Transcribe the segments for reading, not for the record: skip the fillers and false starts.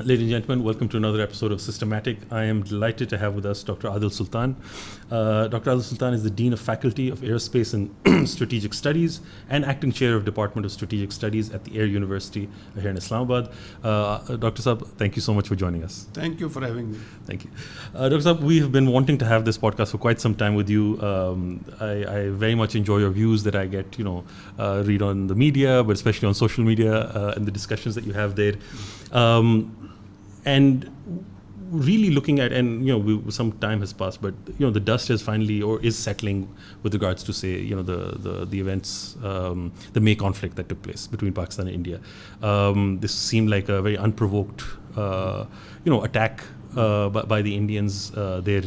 Ladies and gentlemen, welcome to another episode of Systematic. I am delighted to have with us Dr. Adil Sultan. Dr. Adil Sultan is the Dean of Faculty of Aerospace and Strategic Studies and Acting Chair of Department of Strategic Studies at the Air University here in Islamabad. Dr. Saab, thank you so much for joining us. Thank you for having me. Thank you. Dr. Saab, we have been wanting to have this podcast for quite some time with you. I very much enjoy your views that I get, read on the media, but especially on social media and the discussions that you have there. And really looking at, some time has passed, but the dust has finally or is settling with regards to, say, the events, the May conflict that took place between Pakistan and India. This seemed like a very unprovoked, attack by the Indians. Their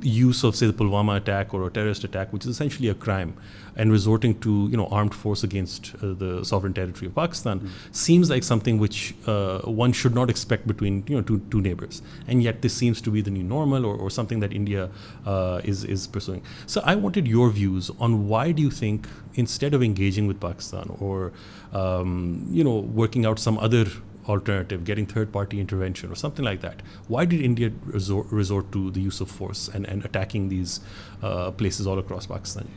use of, say, the Pulwama attack or a terrorist attack, which is essentially a crime, and resorting to armed force against the sovereign territory of Pakistan seems like something which one should not expect between two neighbours. And yet this seems to be the new normal, or something that India is pursuing. So I wanted your views on why do you think, instead of engaging with Pakistan or working out some other alternative, getting third-party intervention or something like that, why did India resort to the use of force and attacking these places all across Pakistan?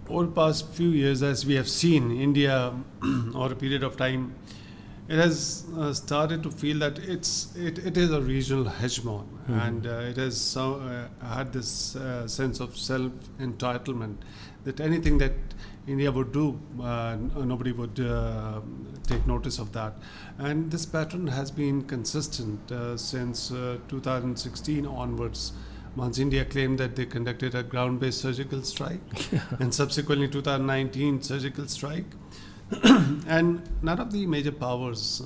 Over the past few years, as we have seen, India, over a period of time, it has started to feel that it is a regional hegemon, and it has had this sense of self-entitlement that anything that India would do, nobody would take notice of that. And this pattern has been consistent since 2016 onwards. Once India claimed that they conducted a ground-based surgical strike, and subsequently 2019 surgical strike. And none of the major powers,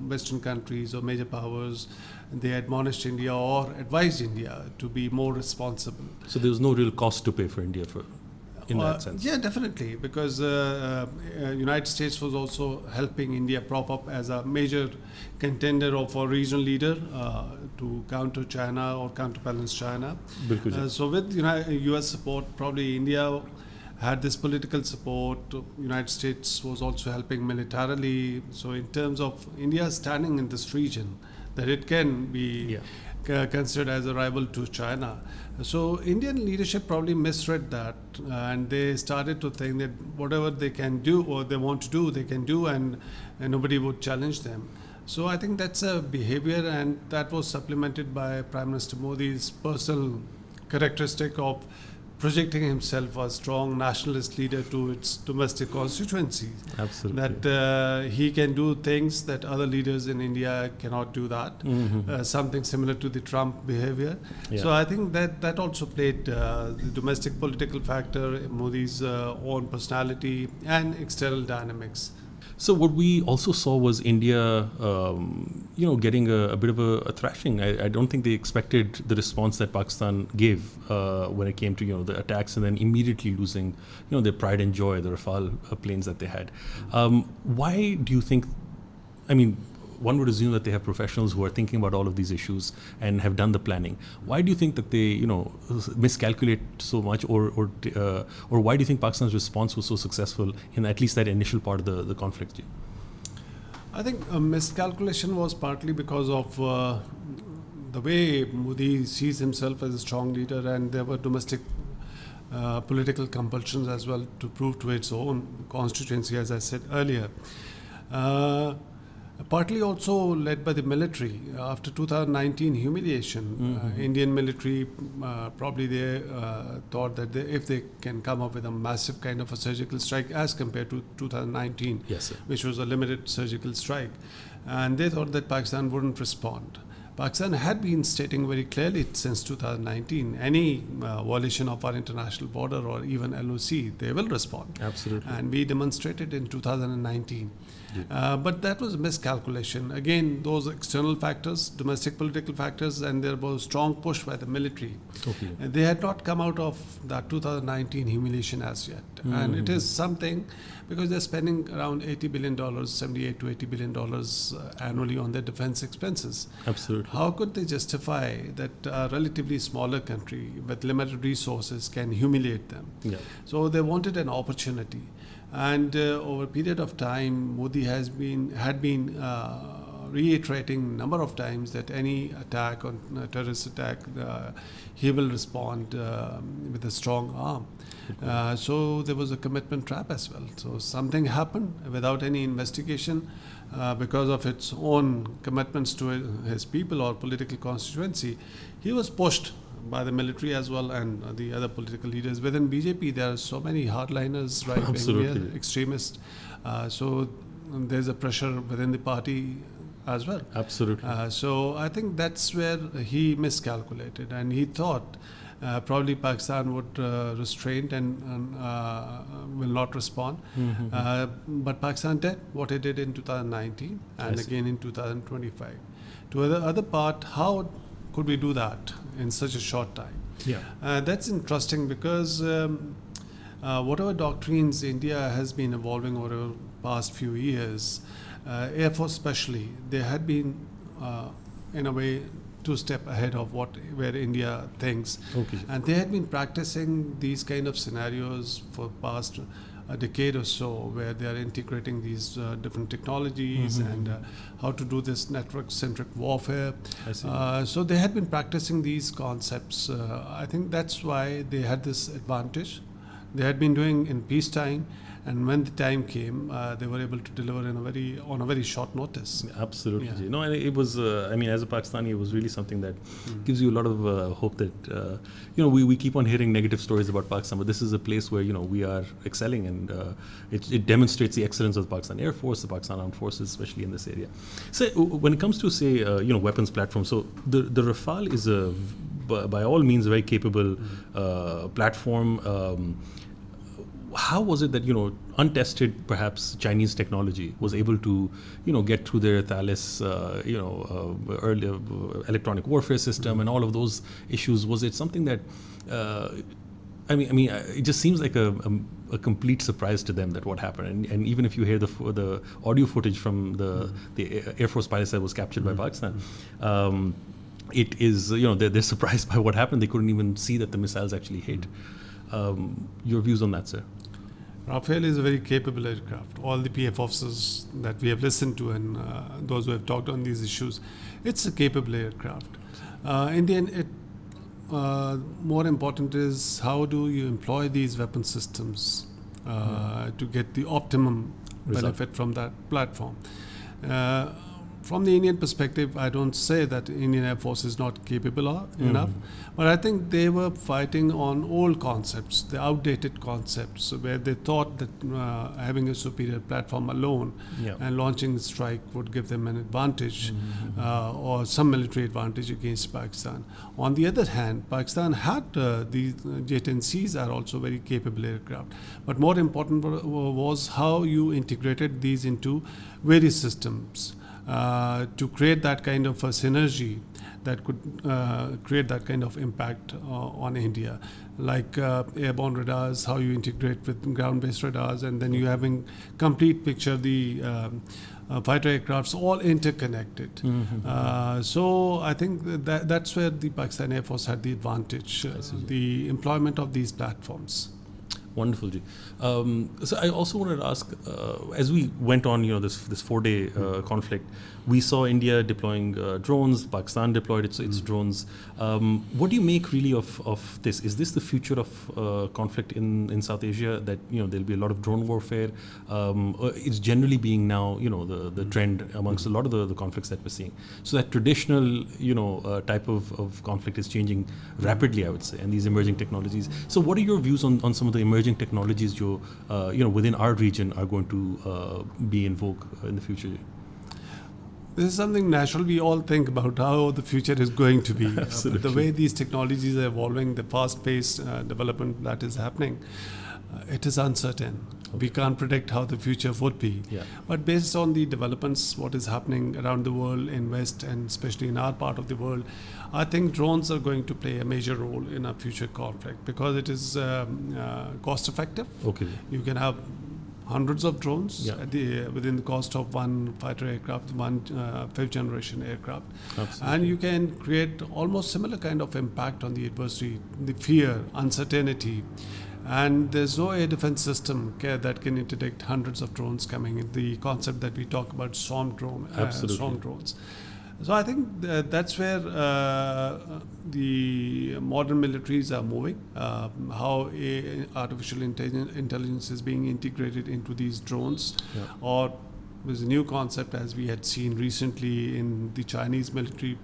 Western countries or major powers, they admonished India or advised India to be more responsible. So there was no real cost to pay for India in that sense? Yeah, definitely, because United States was also helping India prop up as a major contender of a regional leader to counter China or counterbalance China. So with US support, probably India had this political support. United States was also helping militarily. So in terms of India standing in this region, that it can be considered as a rival to China. So Indian leadership probably misread that, and they started to think that whatever they can do or they want to do, they can do, and nobody would challenge them. So I think that's a behavior, and that was supplemented by Prime Minister Modi's personal characteristic of projecting himself as a strong nationalist leader to its domestic constituencies. Absolutely. That he can do things that other leaders in India cannot do that. Something similar to the Trump behavior. Yeah. So I think that also played the domestic political factor, Modi's own personality and external dynamics. So what we also saw was India, getting a bit of a thrashing. I don't think they expected the response that Pakistan gave when it came to the attacks, and then immediately losing their pride and joy, the Rafale planes that they had. Why do you think? I mean, one would assume that they have professionals who are thinking about all of these issues and have done the planning. Why do you think that they, miscalculate so much, or why do you think Pakistan's response was so successful in at least that initial part of the conflict? I think miscalculation was partly because of the way Modi sees himself as a strong leader, and there were domestic political compulsions as well to prove to its own constituency, as I said earlier. Partly also led by the military. After 2019 humiliation, Indian military probably they thought that if they can come up with a massive kind of a surgical strike as compared to 2019, which was a limited surgical strike, and they thought that Pakistan wouldn't respond. Pakistan had been stating very clearly since 2019, any violation of our international border or even LOC, they will respond. Absolutely. And we demonstrated in 2019. But that was a miscalculation. Again, those external factors, domestic political factors, and there was a strong push by the military. Okay. They had not come out of that 2019 humiliation as yet. And it is something, because they're spending around $80 billion, 78 to $80 billion annually on their defense expenses. Absolutely. How could they justify that a relatively smaller country with limited resources can humiliate them? Yeah. So they wanted an opportunity. And over a period of time, Modi had been reiterating number of times that any attack or terrorist attack, he will respond with a strong arm. So there was a commitment trap as well. So something happened without any investigation because of its own commitments to his people or political constituency. He was pushed by the military as well and the other political leaders. Within BJP, there are so many hardliners, right-wing extremists. So there's a pressure within the party as well. Absolutely. So I think that's where he miscalculated, and he thought probably Pakistan would restrain and will not respond. But Pakistan did what it did in 2019 and again in 2025. To the other part, how could we do that in such a short time? That's interesting because whatever doctrines India has been evolving over the past few years, Air Force especially, they had been in a way 2 steps ahead of where India thinks. And they had been practicing these kind of scenarios for past a decade or so, where they are integrating these different technologies and how to do this network-centric warfare. So they had been practicing these concepts. I think that's why they had this advantage. They had been doing in peacetime, and when the time came, they were able to deliver on a very short notice. Absolutely. No, and it was, I mean, as a Pakistani, it was really something that gives you a lot of hope that, we keep on hearing negative stories about Pakistan, but this is a place where, we are excelling, and it demonstrates the excellence of the Pakistan Air Force, the Pakistan Armed Forces, especially in this area. So when it comes to, say, weapons platforms, so the Rafale is by all means, a very capable platform. How was it that, untested, perhaps, Chinese technology was able to, get through their Thales, early electronic warfare system and all of those issues? Was it something that, it just seems like a complete surprise to them that what happened. And even if you hear the audio footage from the Air Force pilots that was captured by Pakistan, it is, they're surprised by what happened. They couldn't even see that the missiles actually hit. Your views on that, sir? Rafale is a very capable aircraft. All the PF officers that we have listened to and those who have talked on these issues, it's a capable aircraft. In the end, more important is how do you employ these weapon systems to get the optimum benefit from that platform. From the Indian perspective, I don't say that Indian Air Force is not capable enough, but I think they were fighting on old concepts, the outdated concepts, where they thought that having a superior platform alone and launching the strike would give them an advantage or some military advantage against Pakistan. On the other hand, Pakistan had these J-10Cs are also very capable aircraft, but more important was how you integrated these into various systems. To create that kind of a synergy that could create that kind of impact on India, like airborne radars, how you integrate with ground-based radars, and then you having complete picture, the fighter aircrafts all interconnected. So I think that's where the Pakistan Air Force had the advantage, the employment of these platforms. Wonderful, Ji. So I also wanted to ask, as we went on, this 4-day conflict, we saw India deploying drones, Pakistan deployed its drones. What do you make really of this? Is this the future of conflict in South Asia, that there'll be a lot of drone warfare? It's generally being now the trend amongst a lot of the conflicts that we're seeing. So that traditional type of conflict is changing rapidly, I would say, and these emerging technologies. So what are your views on some of the emerging technologies within our region are going to be in vogue in the future? This is something natural. We all think about how the future is going to be. The way these technologies are evolving, the fast-paced development that is happening, it is uncertain. We can't predict how the future would be. But based on the developments, what is happening around the world in West and especially in our part of the world, I think drones are going to play a major role in a future conflict because it is cost-effective. You can have hundreds of drones within the cost of one fighter aircraft, one 5th generation aircraft. And you can create almost similar kind of impact on the adversary, the fear, uncertainty, And there's no air defense system that can interdict hundreds of drones coming in. The concept that we talk about storm drones. So I think that's where the modern militaries are moving, how artificial intelligence is being integrated into these drones. Or there's a new concept, as we had seen recently in the Chinese military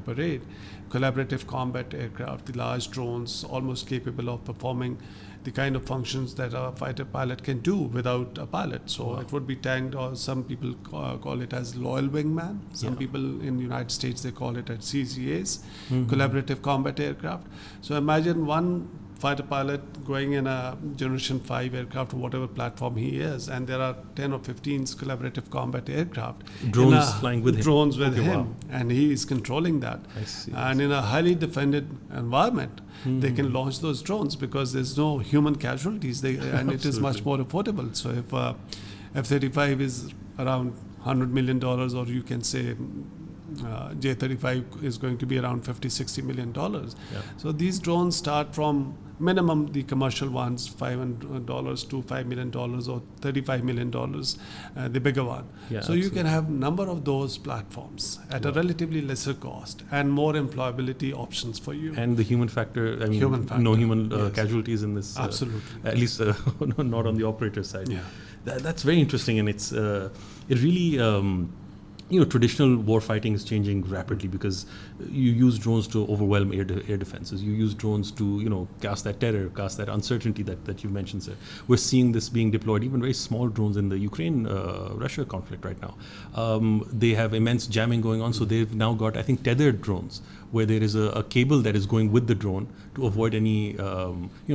parade, collaborative combat aircraft, the large drones almost capable of performing the kind of functions that a fighter pilot can do without a pilot. So it would be tagged, or some people call it as loyal wingman. Some people in the United States, they call it as CCAs, collaborative combat aircraft. So imagine one fighter pilot going in a Generation 5 aircraft or whatever platform he is, and there are 10 or 15 collaborative combat aircraft. Drones flying with him. Drones with him, and he is controlling that. I see. And in a highly defended environment, they can launch those drones because there's no human casualties, and it is much more affordable. So if F-35 is around $100 million, or you can say J-35 is going to be around $50-60 million. So these drones start from minimum, the commercial ones, $500 to $5 million or $35 million, the bigger one. So you can have number of those platforms at a relatively lesser cost and more employability options for you. And the human factor, I mean, no human casualties in this. Absolutely. At least not on the operator side. That's very interesting, and it's it really. Traditional war fighting is changing rapidly because you use drones to overwhelm air defenses. You use drones to, cast that terror, cast that uncertainty that you mentioned, sir. We're seeing this being deployed, even very small drones in the Ukraine-Russia conflict right now. They have immense jamming going on, so they've now got, I think, tethered drones where there is a cable that is going with the drone to avoid any,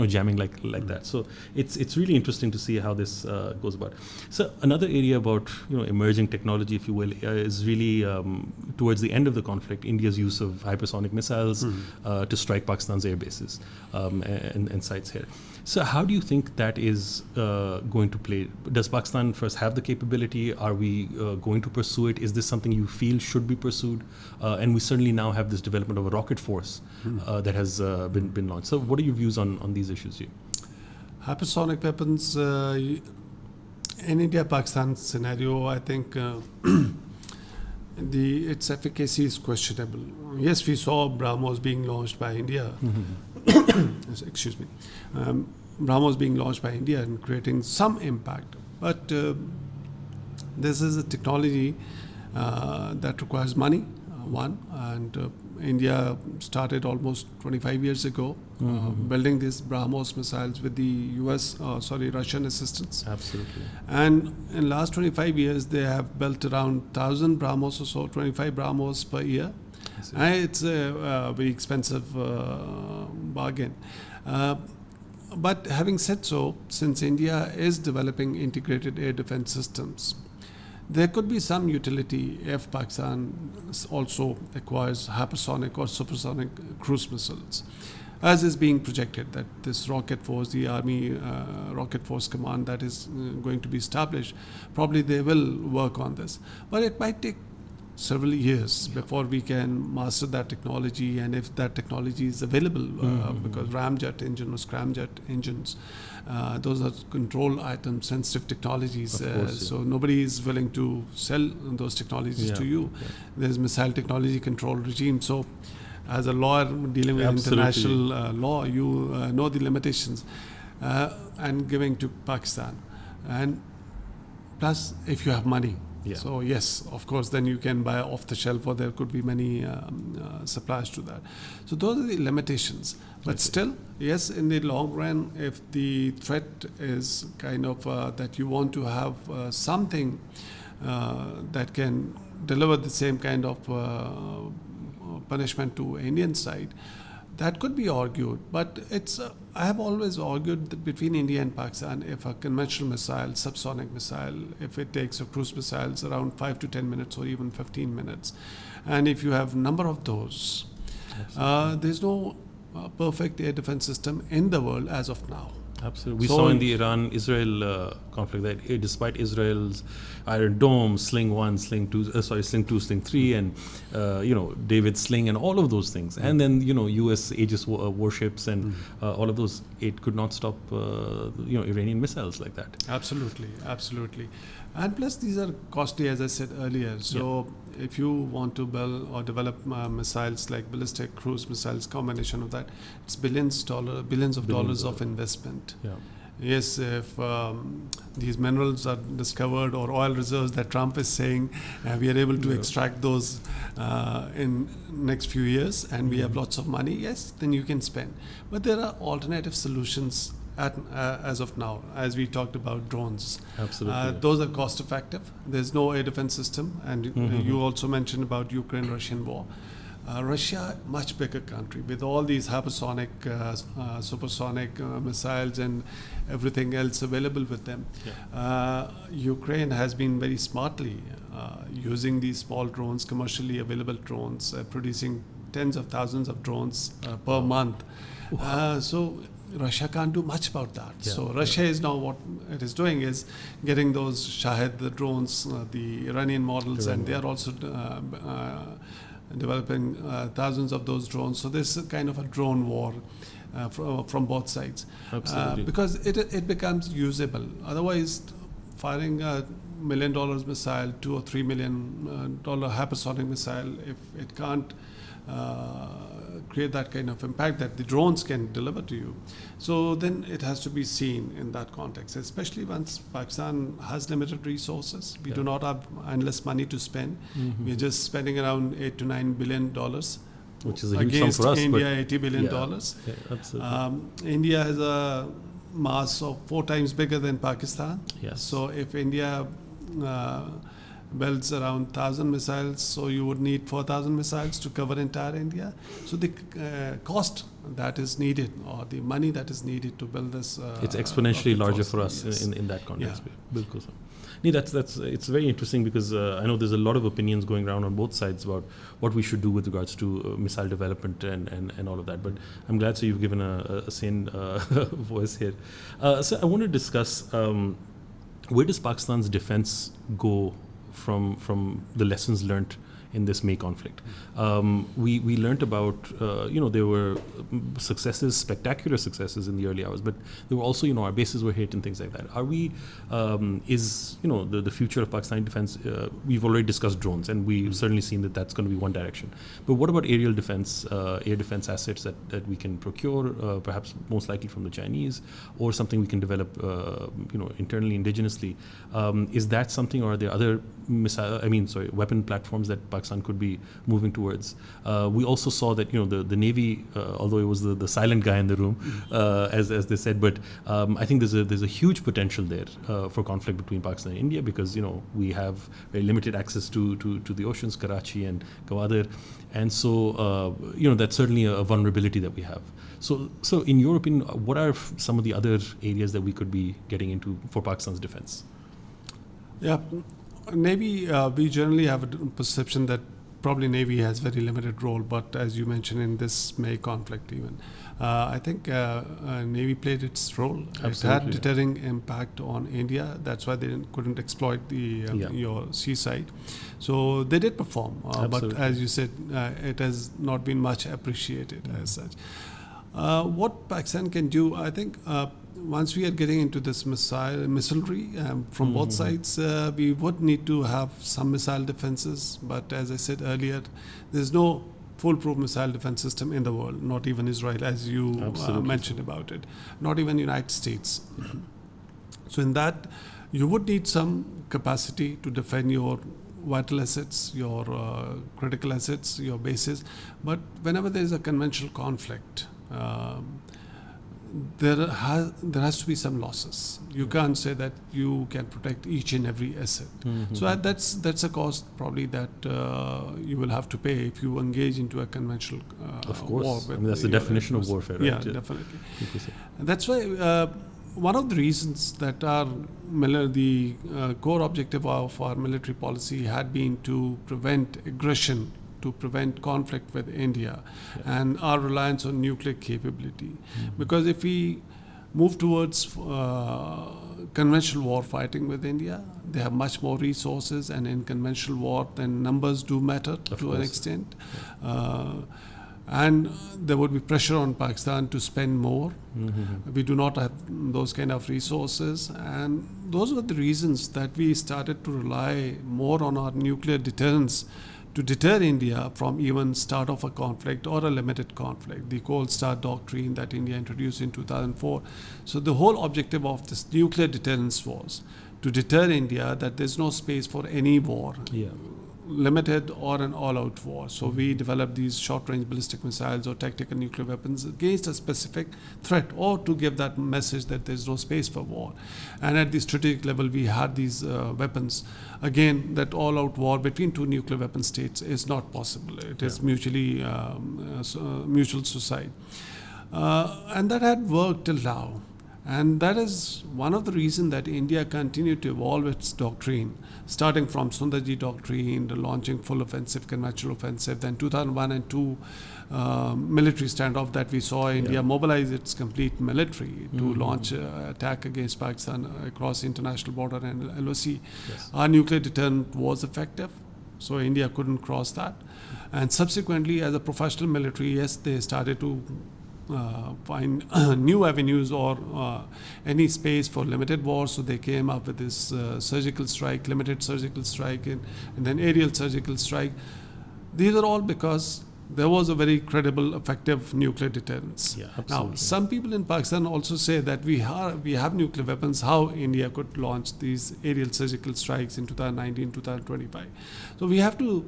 jamming like that. So it's really interesting to see how this goes about. So another area about, emerging technology, if you will, is really towards the end of the conflict, India's use of hypersonic missiles to strike Pakistan's air bases and sites here. So how do you think that is going to play? Does Pakistan first have the capability? Are we going to pursue it? Is this something you feel should be pursued? And we certainly now have this development of a rocket force that has been launched. So what are your views on these issues here? Hypersonic weapons, in India-Pakistan scenario, I think its efficacy is questionable. Yes, we saw BrahMos being launched by India. Excuse me. BrahMos being launched by India and creating some impact. But this is a technology that requires money, one, and India started almost 25 years ago building these BrahMos missiles with the Russian assistance. Absolutely. And in last 25 years, they have built around 1,000 BrahMos or so, 25 BrahMos per year. And it's a very expensive bargain. But having said so, since India is developing integrated air defense systems, there could be some utility if Pakistan also acquires hypersonic or supersonic cruise missiles, as is being projected that this rocket force, the Army Rocket Force Command that is going to be established, probably they will work on this. But it might take several years before we can master that technology, and if that technology is available, because ramjet engine or scramjet engines, those are control item sensitive technologies, so nobody is willing to sell those technologies to you. There's missile technology control regime, so as a lawyer dealing with international law, you know the limitations and giving to Pakistan, and plus if you have money. So yes, of course, then you can buy off the shelf, or there could be many suppliers to that. So those are the limitations. But still, yes, in the long run, if the threat is kind of that you want to have something that can deliver the same kind of punishment to Indian side, that could be argued, but I have always argued that between India and Pakistan, if a conventional missile, subsonic missile, if it takes a cruise missiles around 5 to 10 minutes or even 15 minutes, and if you have number of those, there's no perfect air defense system in the world as of now. Absolutely. We So- saw in the Iran-Israel conflict that despite Israel's Iron Dome, Sling 1, Sling 2, Sling 2, Sling 3, and, David's Sling and all of those things. And then, US Aegis warships and all of those, it could not stop, Iranian missiles like that. Absolutely, absolutely. And plus, these are costly, as I said earlier. So, if you want to build or develop missiles like ballistic cruise missiles, combination of that, it's billions of dollars of investment. Yeah. Yes, if these minerals are discovered or oil reserves that Trump is saying we are able to extract those in next few years, and we have lots of money, yes, then you can spend. But there are alternative solutions as of now, as we talked about drones. Absolutely. Those are cost effective. There's no air defense system, and you also mentioned about Ukraine-Russian war. Russia, much bigger country with all these hypersonic, supersonic missiles and everything else available with them. Ukraine has been very smartly using these small drones, commercially available drones, producing tens of thousands of drones per month. So Russia can't do much about that. So Russia is now, what it is doing is getting those Shahed, the drones, the Iranian models, and they are also developing thousands of those drones. So this is kind of a drone war from both sides. Absolutely. Because it becomes usable. Otherwise, firing $1 million missile, $2 or $3 million hypersonic missile, if it can't create that kind of impact that the drones can deliver to you, so then it has to be seen in that context, especially once Pakistan has limited resources. We do not have endless money to spend. We're just spending around $8 to $9 billion, which is a huge against sum for us. India, $80 billion. Absolutely. India has a mass of 4 times bigger than Pakistan. Yes. So if India builds around 1,000 missiles, so you would need 4,000 missiles to cover entire India. So the cost that is needed, or the money that is needed to build this, it's exponentially larger for us yes. in that context. Bilkul. That's it's very interesting because I know there's a lot of opinions going around on both sides about what we should do with regards to missile development and all of that. But I'm glad you've given a sane voice here. So I want to discuss where does Pakistan's defense go from the lessons learned in this May conflict. We learnt about, there were successes, spectacular successes in the early hours, but there were also, our bases were hit and things like that. Are we, the future of Pakistani defense, we've already discussed drones, and we've certainly seen that that's going to be one direction. But what about aerial defense, air defense assets that we can procure, perhaps most likely from the Chinese, or something we can develop, internally, indigenously? Is that something, or are there other weapon platforms that Pakistan could be moving towards? We also saw that the Navy, although it was the silent guy in the room, as they said, but I think there's a huge potential there for conflict between Pakistan and India, because we have very limited access to the oceans, Karachi and Gwadar, and so that's certainly a vulnerability that we have. So in your opinion, what are some of the other areas that we could be getting into for Pakistan's defense? Yeah. Navy, we generally have a perception that probably Navy has very limited role, but as you mentioned in this May conflict even, I think Navy played its role. Absolutely. It had deterring impact on India. That's why they couldn't exploit your seaside. So they did perform, but as you said, it has not been much appreciated as such. What Pakistan can do, I think, once we are getting into this missilery from both sides, we would need to have some missile defenses. But as I said earlier, there's no foolproof missile defense system in the world, not even Israel, as you mentioned about it, not even United States. So in that, you would need some capacity to defend your vital assets, your critical assets, your bases. But whenever there is a conventional conflict, there has to be some losses. You can't say that you can protect each and every asset. So that's a cost probably that you will have to pay if you engage into a conventional of course. war. That's the definition of warfare, right? Yeah, definitely. And that's why one of the reasons that the core objective of our military policy had been to prevent aggression, to prevent conflict with India, and our reliance on nuclear capability. Because if we move towards conventional war fighting with India. They have much more resources, and in conventional war, then numbers do matter to an extent. And there would be pressure on Pakistan to spend more. We do not have those kind of resources, and those were the reasons that we started to rely more on our nuclear deterrence to deter India from even start of a conflict or a limited conflict, the Cold Start doctrine that India introduced in 2004. So the whole objective of this nuclear deterrence was to deter India that there's no space for any war. Limited or an all-out war. So we developed these short-range ballistic missiles or tactical nuclear weapons against a specific threat, or to give that message that there's no space for war. And at the strategic level, we had these weapons. Again, that all-out war between two nuclear weapon states is not possible. It is mutually mutual suicide. And that had worked till now. And that is one of the reasons that India continued to evolve its doctrine, starting from Sundarji doctrine, the launching full offensive, conventional offensive, then 2001 and 2 military standoff that we saw India mobilize its complete military to launch attack against Pakistan across international border and LOC. Our nuclear deterrent was effective, so India couldn't cross that. And subsequently, as a professional military, yes, they started to find new avenues or any space for limited war. So they came up with this surgical strike, limited surgical strike, and then aerial surgical strike. These are all because there was a very credible, effective nuclear deterrence. Now, some people in Pakistan also say that we have nuclear weapons, how India could launch these aerial surgical strikes in 2019, 2025. So we have to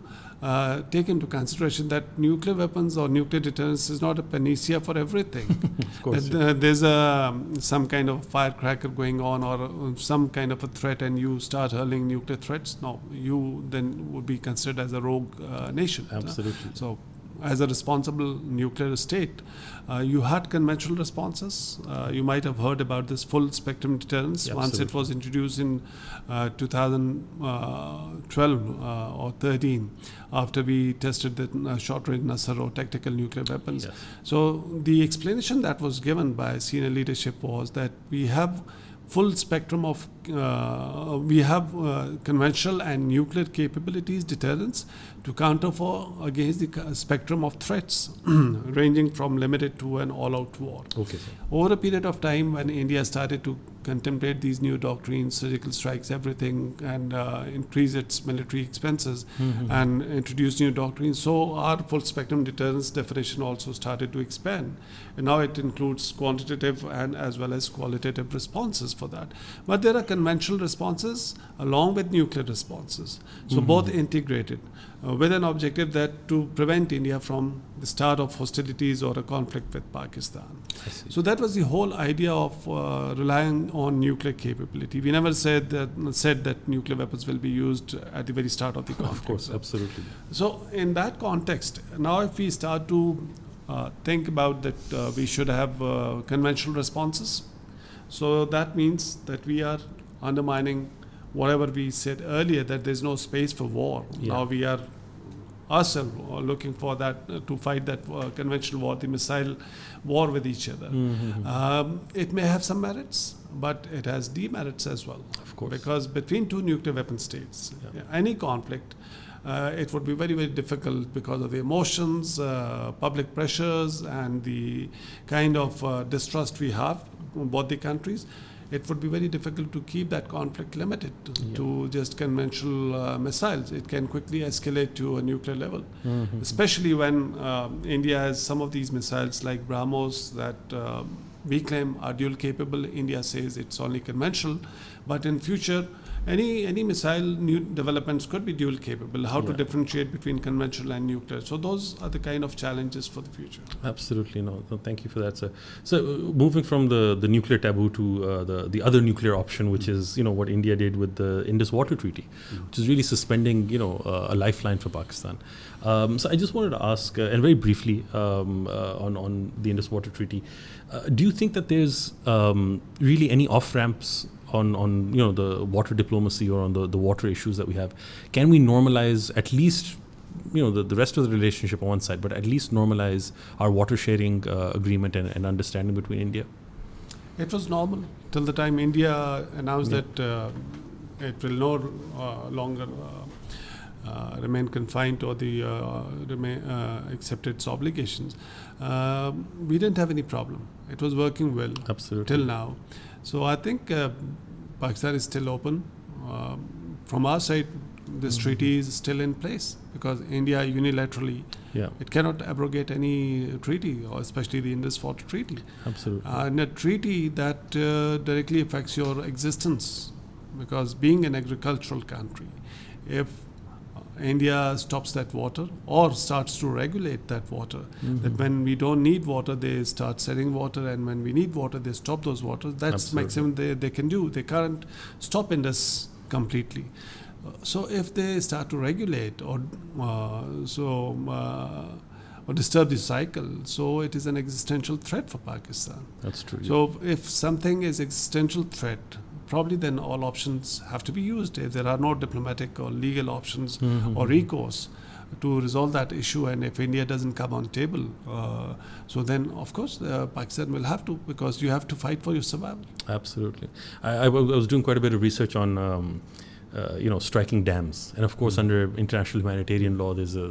take into consideration that nuclear weapons or nuclear deterrence is not a panacea for everything. Of course, that there's some kind of firecracker going on or some kind of a threat, and you start hurling nuclear threats. No, you then would be considered as a rogue nation. Absolutely. So as a responsible nuclear state, you had conventional responses. You might have heard about this full spectrum deterrence once it was introduced in 2012 or 13, after we tested the short-range Nasr or tactical nuclear weapons. So the explanation that was given by senior leadership was that we have full spectrum of conventional and nuclear capabilities deterrence to counter against the spectrum of threats ranging from limited to an all-out war. Over a period of time, when India started to contemplate these new doctrines, surgical strikes, everything, and increase its military expenses and introduce new doctrines, so our full spectrum deterrence definition also started to expand. And now it includes quantitative and as well as qualitative responses for that. But there are conventional responses along with nuclear responses. So both integrated with an objective that to prevent India from the start of hostilities or a conflict with Pakistan. So that was the whole idea of relying on nuclear capability. We never said that nuclear weapons will be used at the very start of the conflict. Of course, absolutely. So in that context, now if we start to think about that we should have conventional responses, so that means that we are undermining whatever we said earlier, that there's no space for war. Now we are ourselves looking for that to fight that conventional war, the missile war with each other. It may have some merits, but it has demerits as well. Of course. Because between two nuclear weapon states, any conflict, it would be very, very difficult because of the emotions, public pressures, and the kind of distrust we have in both the countries. It would be very difficult to keep that conflict limited to just conventional missiles. It can quickly escalate to a nuclear level, especially when India has some of these missiles like BrahMos that we claim are dual capable. India says it's only conventional, but in future, any missile new developments could be dual capable. How to differentiate between conventional and nuclear? So those are the kind of challenges for the future. Absolutely. No, thank you for that, sir. So moving from the nuclear taboo to the other nuclear option, which is what India did with the Indus Water Treaty, which is really suspending a lifeline for Pakistan. So I just wanted to ask, and very briefly on the Indus Water Treaty, do you think that there's really any off ramps on the water diplomacy or on the water issues that we have? Can we normalize at least the rest of the relationship on one side, but at least normalize our water sharing agreement and understanding between India? It was normal till the time India announced that it will no longer remain confined to the accept its obligations. We didn't have any problem. It was working well till now. So I think Pakistan is still open. From our side, this treaty is still in place because India unilaterally, it cannot abrogate any treaty, or especially the Indus Water Treaty. Absolutely. And a treaty that directly affects your existence, because being an agricultural country, if India stops that water or starts to regulate that water, that when we don't need water, they start selling water, and when we need water, they stop those waters. That's maximum they can do. They can't stop Indus completely. So if they start to regulate or disturb the cycle, so it is an existential threat for Pakistan. That's true. So if something is existential threat, probably then all options have to be used. If there are no diplomatic or legal options or recourse to resolve that issue, and if India doesn't come on table, so then of course Pakistan will have to, because you have to fight for your survival. Absolutely. I was doing quite a bit of research on striking dams, and of course under international humanitarian law there's a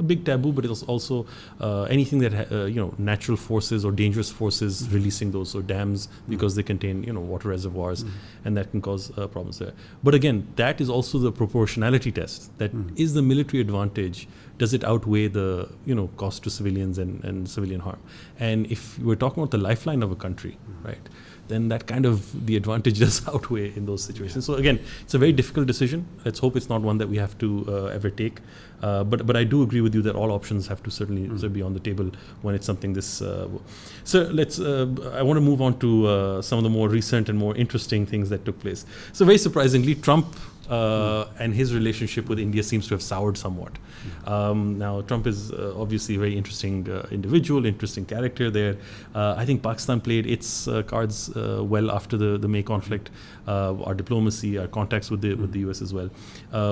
big taboo, but it's also anything that natural forces or dangerous forces releasing those, so dams, because they contain water reservoirs, and that can cause problems there. But again, that is also the proportionality test, that is the military advantage, does it outweigh the cost to civilians and civilian harm? And if we're talking about the lifeline of a country, right, then that kind of the advantage does outweigh in those situations. So again, it's a very difficult decision. Let's hope it's not one that we have to ever take. But I do agree with you that all options have to certainly be on the table when it's something this. So let's. I want to move on to some of the more recent and more interesting things that took place. So very surprisingly, Trump and his relationship with India seems to have soured somewhat. Now, Trump is obviously a very interesting individual, interesting character there. I think Pakistan played its cards well after the May conflict. Our diplomacy, our contacts with the US as well.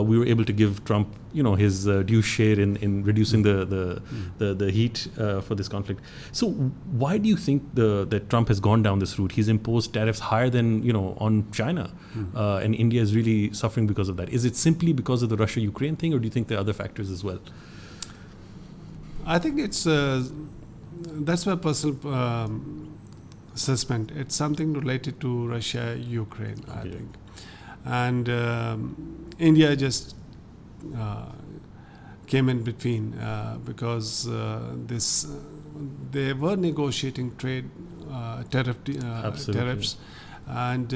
We were able to give Trump, his due share in reducing the heat for this conflict. So why do you think that Trump has gone down this route? He's imposed tariffs higher than on China, and India is really suffering because of that. Is it simply because of the Russia-Ukraine thing, or do you think there are other factors as well? I think it's that's my personal assessment. It's something related to Russia-Ukraine, I think, and India just came in between because they were negotiating trade tariffs, and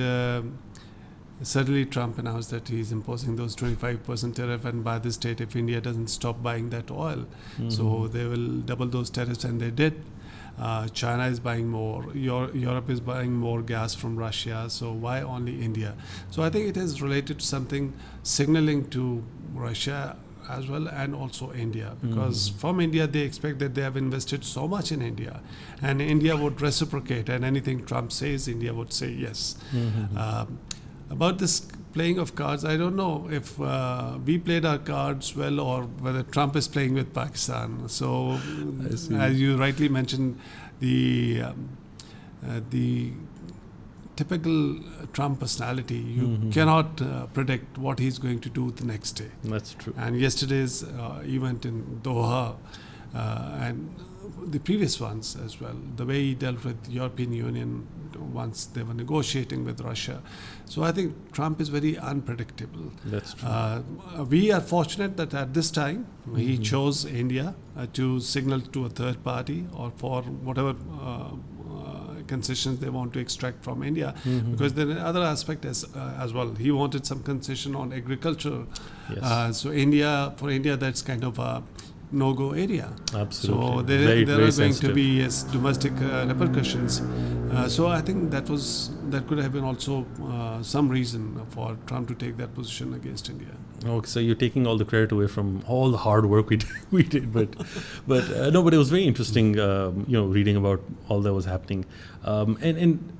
suddenly Trump announced that he's imposing those 25% tariff, and by this date, if India doesn't stop buying that oil, so they will double those tariffs, and they did. China is buying more, Europe is buying more gas from Russia, so why only India? So I think it is related to something signaling to Russia as well, and also India, because from India they expect that they have invested so much in India, and India would reciprocate, and anything Trump says, India would say yes. About this playing of cards, I don't know if we played our cards well, or whether Trump is playing with Pakistan. So, as you rightly mentioned, the typical Trump personality, you cannot predict what he's going to do the next day. That's true. And yesterday's event in Doha, and the previous ones as well, the way he dealt with the European Union once they were negotiating with Russia. So I think Trump is very unpredictable. That's true. We are fortunate that at this time he chose India to signal to a third party, or for whatever concessions they want to extract from India, because there are other aspects as well. He wanted some concession on agriculture. Yes. So for India, that's kind of a no-go area. Absolutely. So there are going to be domestic repercussions. So I think that could have been also some reason for Trump to take that position against India. Okay, so you're taking all the credit away from all the hard work we did, but it was very interesting, reading about all that was happening, and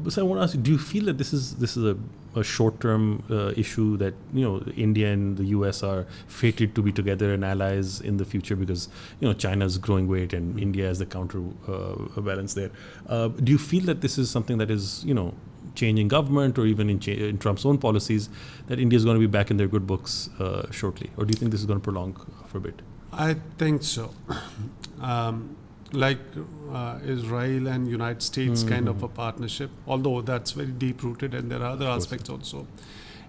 So I want to ask you: do you feel that this is a short-term issue that India and the US are fated to be together and allies in the future because China's growing weight and India has the counter balance there? Do you feel that this is something that is changing government or even in Trump's own policies, that India is going to be back in their good books shortly, or do you think this is going to prolong for a bit? I think so. Like Israel and United States kind of a partnership, although that's very deep-rooted and there are other aspects also.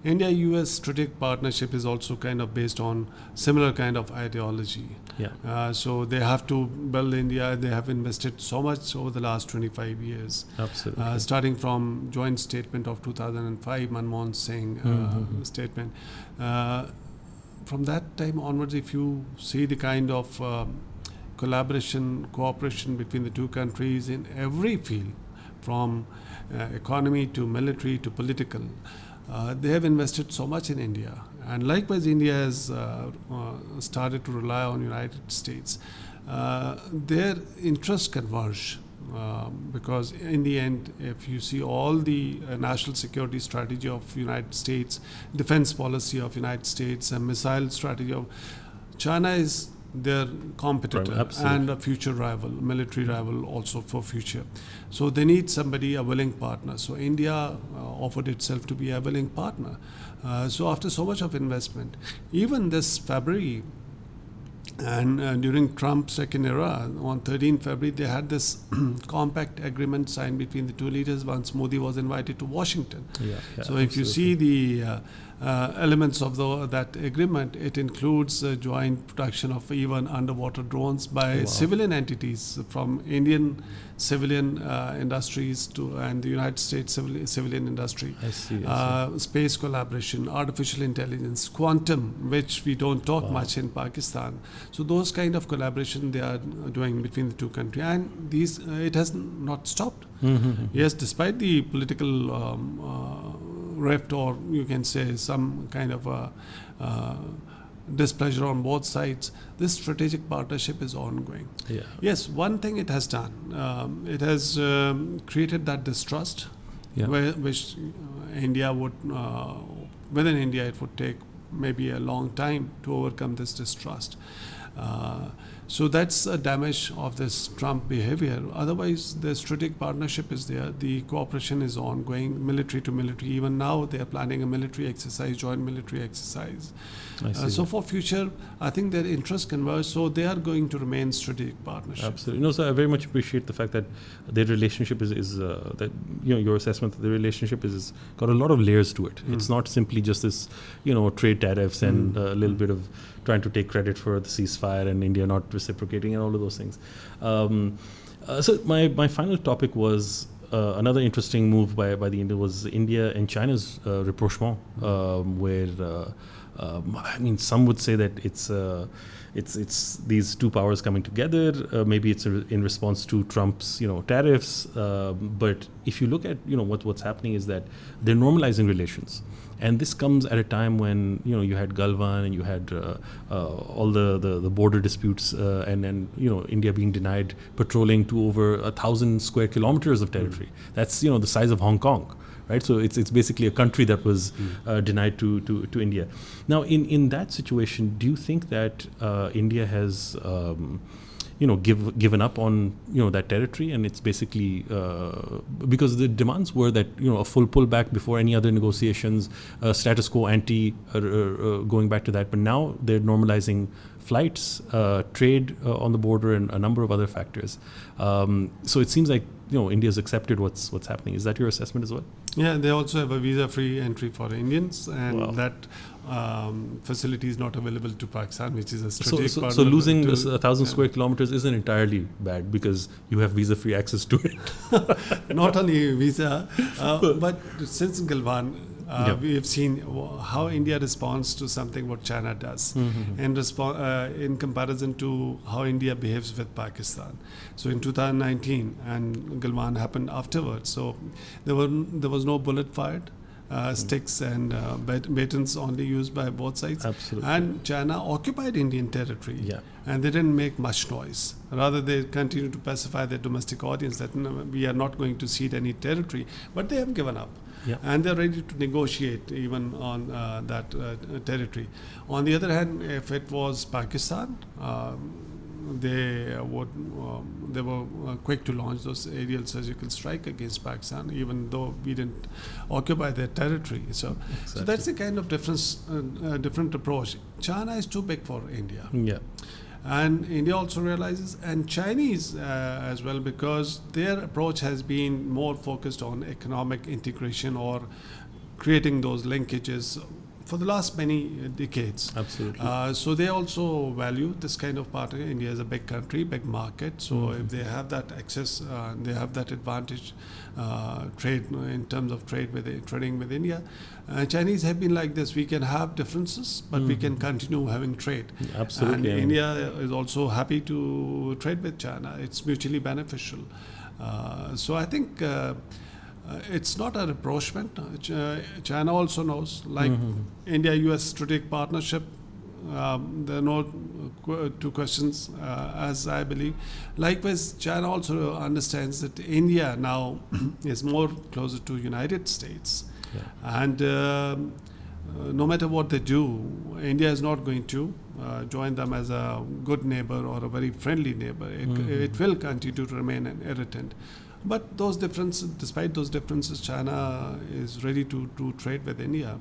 India-US strategic partnership is also kind of based on similar kind of ideology. Yeah. So they have to build India. They have invested so much over the last 25 years. Absolutely. Starting from joint statement of 2005, Manmohan Singh statement. From that time onwards, if you see the kind of collaboration, cooperation between the two countries in every field, from economy to military to political, they have invested so much in India. And likewise, India has started to rely on United States. Their interests converge because in the end, if you see all the national security strategy of United States, defense policy of United States, and missile strategy of China is their competitor and a future rival, military rival also for future. So they need somebody, a willing partner. So India offered itself to be a willing partner. So after so much of investment, even this February, and during Trump's second era, on 13 February, they had this compact agreement signed between the two leaders once Modi was invited to Washington. So if you see the elements of that agreement, it includes joint production of even underwater drones by civilian entities, from Indian civilian industries and the United States civilian industry. I see. Space collaboration, artificial intelligence, quantum, which we don't talk much in Pakistan. So those kind of collaboration they are doing between the two countries, and these it has not stopped. Yes, despite the political rift, or you can say some kind of displeasure on both sides, this strategic partnership is ongoing. Yes, one thing it has done, it has created that distrust, which India would, within India it would take maybe a long time to overcome this distrust. So that's a damage of this Trump behavior. Otherwise, the strategic partnership is there. The cooperation is ongoing, military to military. Even now, they are planning a military exercise, joint military exercise. So for future, I think their interests converge. So they are going to remain strategic partnership. Absolutely. So I very much appreciate the fact that their relationship is that your assessment that the relationship is got a lot of layers to it. It's not simply just this trade tariffs and a little bit of trying to take credit for the ceasefire and India not reciprocating and all of those things. So my final topic was another interesting move by the India was India and China's rapprochement, where I mean, some would say that it's these two powers coming together. Maybe it's in response to Trump's tariffs. But if you look at what's happening is that they're normalizing relations. And this comes at a time when you had Galwan and you had all the border disputes and then India being denied patrolling to over 1,000 square kilometers of territory. That's the size of Hong Kong, right? So it's basically a country that was denied to India. Now in that situation, do you think that India has given up on that territory, and it's basically because the demands were that a full pullback before any other negotiations, status quo ante, going back to that. But now they're normalizing flights, trade on the border, and a number of other factors. So it seems like India's accepted what's happening. Is that your assessment as well? Yeah, they also have a visa-free entry for Indians, and that facility is not available to Pakistan, which is a strategic part. So losing 1,000 square kilometers isn't entirely bad because you have visa-free access to it. Not only visa, but since Galwan, we have seen how India responds to something what China does, and in comparison to how India behaves with Pakistan. So in 2019, and Galwan happened afterwards. So there was no bullet fired. sticks and batons only used by both sides. Absolutely. And China occupied Indian territory. Yeah. And they didn't make much noise. Rather, they continue to pacify their domestic audience that no, we are not going to cede any territory. But they have given up. Yeah. And they're ready to negotiate even on that territory. On the other hand, if it was Pakistan, they were quick to launch those aerial surgical strike against Pakistan, even though we didn't occupy their territory. So that's the kind of different approach. China is too big for India. Yeah. And India also realizes, and Chinese as well, because their approach has been more focused on economic integration or creating those linkages for the last many decades. Absolutely. So they also value this kind of partner. India is a big country, big market. So if they have that access, they have that advantage, trade in terms of trading with India. Chinese have been like this. We can have differences, but we can continue having trade. Absolutely. And India is also happy to trade with China. It's mutually beneficial. So I think it's not a rapprochement. China also knows, like India-US strategic partnership, there are no two questions, as I believe. Likewise, China also understands that India now is more closer to United States. Yeah. And no matter what they do, India is not going to join them as a good neighbor or a very friendly neighbor. It will continue to remain an irritant. But those differences, despite those differences, China is ready to trade with India.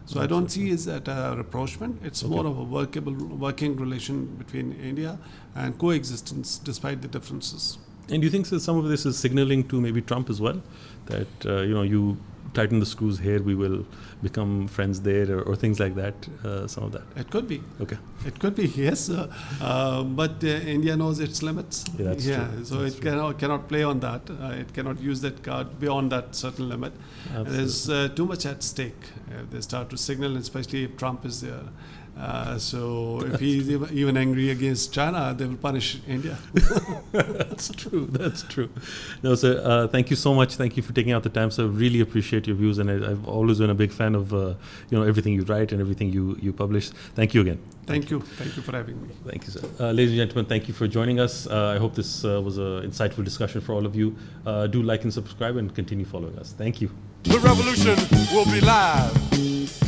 So I don't see it as a rapprochement. It's more of a working relation between India and coexistence despite the differences. And do you think some of this is signaling to maybe Trump as well? That, you tighten the screws here, we will become friends there, or things like that, some of that? It could be. Okay. It could be, yes. But India knows its limits. Yeah, that's true. So that's it cannot play on that. It cannot use that card beyond that certain limit. There's too much at stake. They start to signal, especially if Trump is there. So if he's even angry against China, they will punish India. That's true. No, sir, thank you so much. Thank you for taking out the time, sir. Really appreciate your views, and I've always been a big fan of everything you write and everything you publish. Thank you again. Thank you for having me. Thank you, sir. Ladies and gentlemen, thank you for joining us. I hope this was an insightful discussion for all of you. Do like and subscribe and continue following us. Thank you. The revolution will be live.